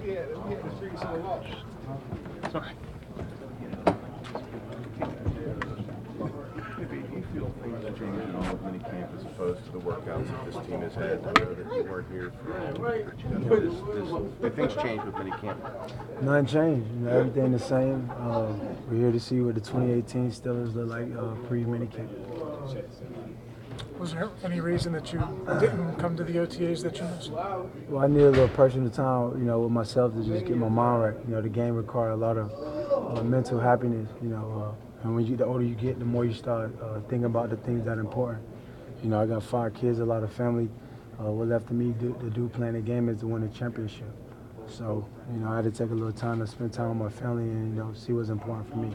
Sorry. Do you feel things changed at all with minicamp as opposed to the workouts that this team has had? I know that you weren't here for did things change with minicamp? Nothing changed. Everything the same. We're here to see what the 2018 Steelers look like pre-minicamp. Was there any reason that you didn't come to the OTAs that you missed? Well, I need a little personal time, with myself to just get my mind right. The game requires a lot of mental happiness, and the older you get, the more you start thinking about the things that are important. I got 5 kids, a lot of family. What left to me to do playing the game is to win a championship. So, I had to take a little time to spend time with my family and, see what's important for me.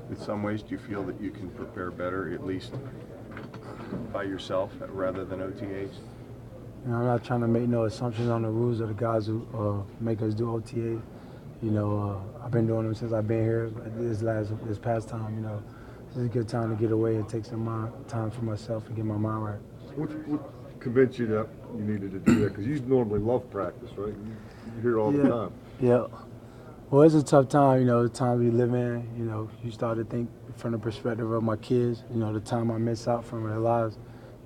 In some ways, do you feel that you can prepare better, at least by yourself, rather than OTAs? I'm not trying to make no assumptions on the rules of the guys who make us do OTAs. I've been doing them since I've been here. This past time, this is a good time to get away and take some time for myself and get my mind right. What convinced you that you needed to do that? Because you normally love practice, right? You hear it all the time. Yeah. Well, it's a tough time, the times we live in. You start to think from the perspective of my kids, the time I miss out from their lives.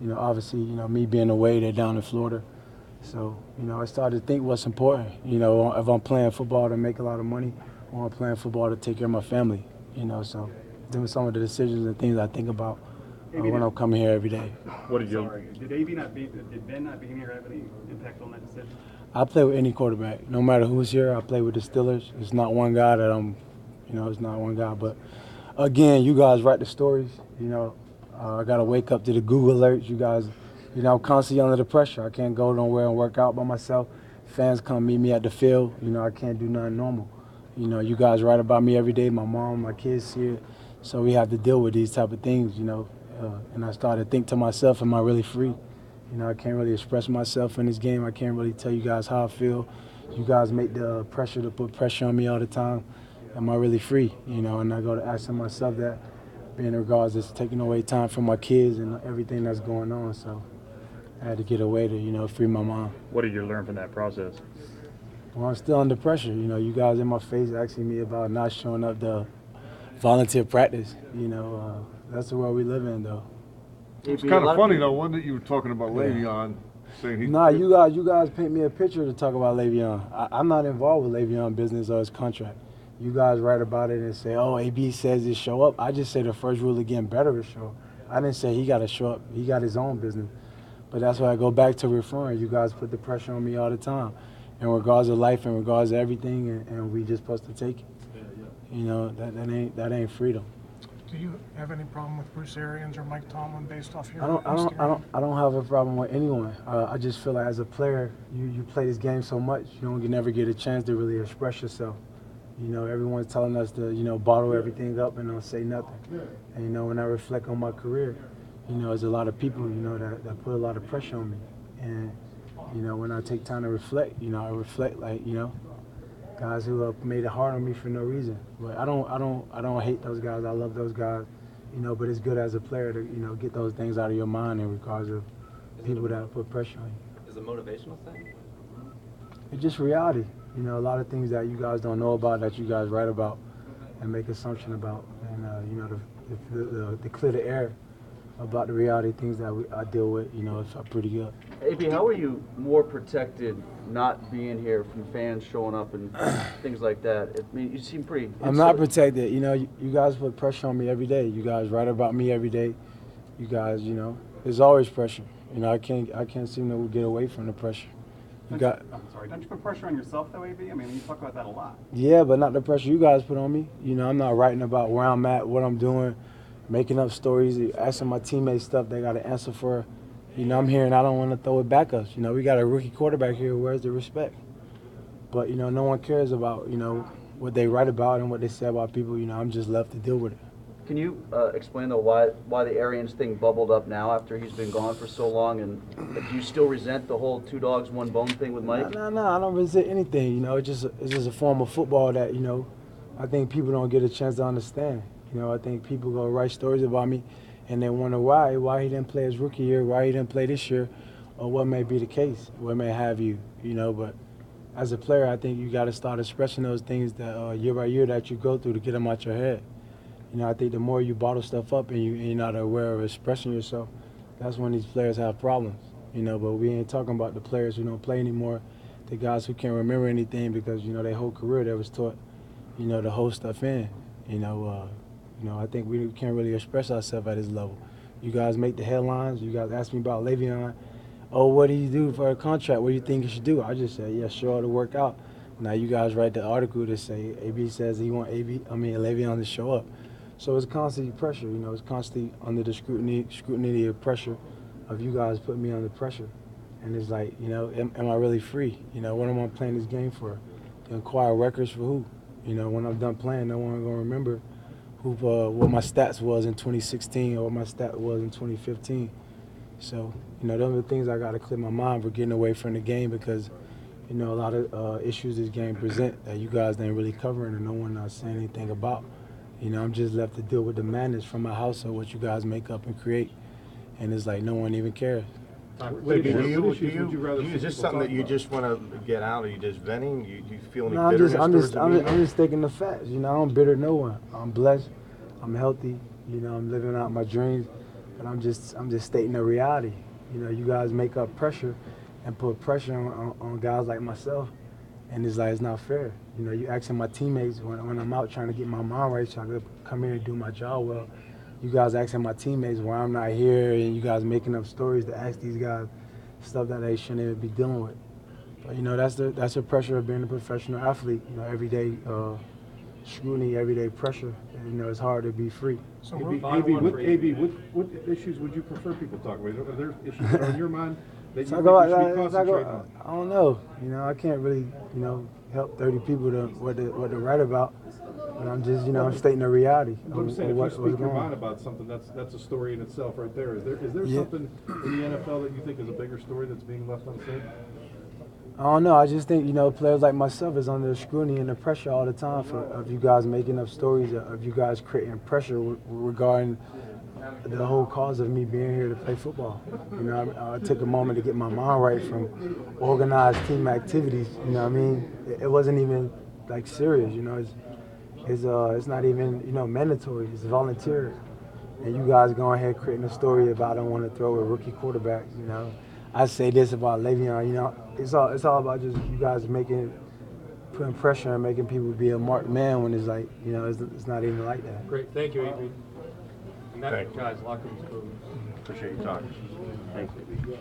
Obviously, me being away, they're down in Florida. So, I started to think what's important. If I'm playing football to make a lot of money, or I'm playing football to take care of my family. So, them are some of the decisions and things I think about when I'm coming here every day. What did you? Sorry. Did Ben not being here have any impact on that decision? I play with any quarterback. No matter who's here, I play with the Steelers. It's not one guy that it's not one guy. But, again, you guys write the stories. I got to wake up to the Google alerts. You guys, I'm constantly under the pressure. I can't go nowhere and work out by myself. Fans come meet me at the field. I can't do nothing normal. You guys write about me every day. My mom, my kids see it. So we have to deal with these type of things, and I started to think to myself, am I really free? I can't really express myself in this game. I can't really tell you guys how I feel. You guys make the pressure to put pressure on me all the time. Am I really free? And I go to asking myself that in regards to taking away time from my kids and everything that's going on. So I had to get away to, free my mind. What did you learn from that process? Well, I'm still under pressure. You guys in my face asking me about not showing up to volunteer practice. That's the world we live in, though. It's kind of funny, though, wasn't it? You were talking about Le'Veon, saying he... Nah, you guys paint me a picture to talk about Le'Veon. I'm not involved with Le'Veon business or his contract. You guys write about it and say, oh, AB says it show up. I just say the first rule again, better to show up. I didn't say he got to show up. He got his own business. But that's why I go back to referring. You guys put the pressure on me all the time in regards to life, in regards to everything, and we just supposed to take it. That ain't freedom. Do you have any problem with Bruce Arians or Mike Tomlin based off your I don't have a problem with anyone. I just feel like as a player, you play this game so much, you never get a chance to really express yourself. Everyone's telling us to, bottle everything up and don't say nothing. And, when I reflect on my career, there's a lot of people, that put a lot of pressure on me. And, when I take time to reflect, I reflect like, guys who have made it hard on me for no reason. But I don't hate those guys. I love those guys, but it's good as a player to, get those things out of your mind in regards of people that put pressure on you. Is it a motivational thing? It's just reality. A lot of things that you guys don't know about that you guys write about and make assumption about, and to clear the air about the reality things that I deal with, it's pretty good. AB, how are you more protected not being here from fans showing up and things like that? I mean, you seem pretty... I'm not protected. You guys put pressure on me every day. You guys write about me every day. You guys, there's always pressure. I can't seem to get away from the pressure. I'm sorry. Don't you put pressure on yourself, though, AB? I mean, you talk about that a lot. Yeah, but not the pressure you guys put on me. I'm not writing about where I'm at, what I'm doing, making up stories, asking my teammates stuff they got to answer for. I'm here and I don't want to throw it back us. We got a rookie quarterback here. Where's the respect? But, no one cares about, what they write about and what they say about people. I'm just left to deal with it. Can you explain, though, why the Arians thing bubbled up now after he's been gone for so long? And do you still resent the whole 2 dogs, 1 bone thing with Mike? No, I don't resent anything. It's just a form of football that, I think people don't get a chance to understand. I think people go write stories about me and they wonder why he didn't play his rookie year, why he didn't play this year, or what may be the case, what may have you, but as a player, I think you got to start expressing those things that year by year that you go through to get them out your head. You know, I think the more you bottle stuff up and you're not aware of expressing yourself, that's when these players have problems. You know, but we ain't talking about the players who don't play anymore, the guys who can't remember anything because, you know, their whole career they was taught, you know, to hold stuff in. You know, I think we can't really express ourselves at this level. You guys make the headlines. You guys ask me about Le'Veon. Oh, what do you do for a contract? What do you think you should do? I just say, yeah, sure, to work out. Now you guys write the article to say AB says he want Le'Veon to show up. So it's constantly pressure. You know, it's constantly under the scrutiny of pressure of you guys putting me under pressure. And it's like, you know, am I really free? You know, what am I playing this game for? To acquire records for who? You know, when I'm done playing, no one gonna remember what my stats was in 2016 or what my stat was in 2015. So, you know, those are the things I got to clear my mind for getting away from the game because, you know, a lot of issues this game present that you guys ain't really covering and no one saying anything about. You know, I'm just left to deal with the madness from my house of what you guys make up and create. And it's like no one even cares. Is this something that you just want to get out? Are you just venting? Do you feel any No, bitterness I'm towards the media? just taking the facts. You know, I don't bitter no one. I'm blessed. I'm healthy. You know, I'm living out my dreams. But I'm just stating the reality. You know, you guys make up pressure and put pressure on guys like myself. And it's like, it's not fair. You know, you asking my teammates when I'm out trying to get my mind right, trying to come here and do my job well. You guys asking my teammates why I'm not here and you guys making up stories to ask these guys stuff that they shouldn't even be dealing with. But, you know, that's the pressure of being a professional athlete. You know, everyday scrutiny, everyday pressure. And, you know, it's hard to be free. So What issues would you prefer people talk about? Are there issues that are on your mind that you Talk think about, we should be concentrating on? I don't know. You know, I can't really, you know, help 30 people to what to write about. But I'm just, you know, I'm stating the reality. But I'm saying, if you what's speak your going mind on. about something, that's a story in itself right there. Is there Yeah. something in the NFL that you think is a bigger story that's being left unsaid? I don't know. I just think, you know, players like myself is under scrutiny and the pressure all the time of you guys making up stories, of you guys creating pressure regarding the whole cause of me being here to play football. You know, I took a moment to get my mind right from organized team activities. You know what I mean? It wasn't even, like, serious, you know. It's not even, you know, mandatory. It's volunteer. And you guys go ahead creating a story about I don't want to throw a rookie quarterback, you know. I say this about Le'Veon, you know. It's all about just you guys putting pressure and making people be a marked man when it's like, you know, it's not even like that. Great, thank you, AB. And that, Thank you. guys, locker room's closed. Appreciate you talking. Thank you.